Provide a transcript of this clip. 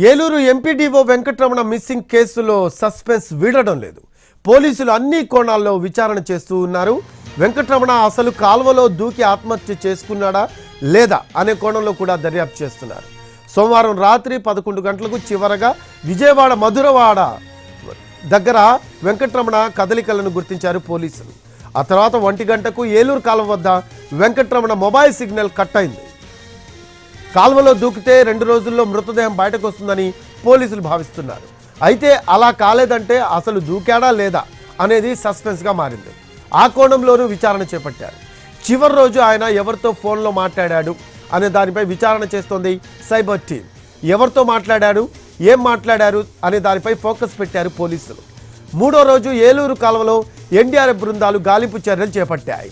Eluru MPDO Venkataramana missing కేసులో suspense వీడడం లేదు. పోలీసులు అన్ని కోణాల్లో విచారణ చేస్తూ ఉన్నారు. వెంకటరమణ అసలు కాల్వలో దూకి ఆత్మహత్య చేసుకున్నాడా లేదా అనే కోణంలో కూడా దర్యాప్తు చేస్తున్నారు. సోమవారం రాత్రి 11 గంటలకు చివరగా విజయవాడ మధురవాడ దగ్గర వెంకటరమణ కదలికలను గుర్తించారు పోలీసులు. ఆ తర్వాత 1 గంటకు ఏలూరు కాలువ వద్ద వెంకటరమణ మొబైల్ సిగ్నల్ కట్ అయింది. కాల్వలో దూకితే 2 రోజుల్లో మృతదేహం బయటకు వస్తుందని పోలీసులు భావిస్తున్నారు. అయితే అలా కాలేదంటే అసలు దూకాడా లేదా అనేది సస్పెన్స్గా మారింది. ఆ కోణంలోనూ విచారణ చేపట్టారు. చివరి రోజు ఆయన ఎవరితో ఫోన్లో మాట్లాడాడు అనే దానిపై విచారణ చేస్తోంది సైబర్ టీం. ఎవరితో మాట్లాడారు, ఏం మాట్లాడారు అనే దానిపై ఫోకస్ పెట్టారు పోలీసులు. 3వ రోజు ఏలూరు కాలువలో ఎన్డీఆర్ఎఫ్ బృందాలు గాలింపు చర్యలు చేపట్టాయి.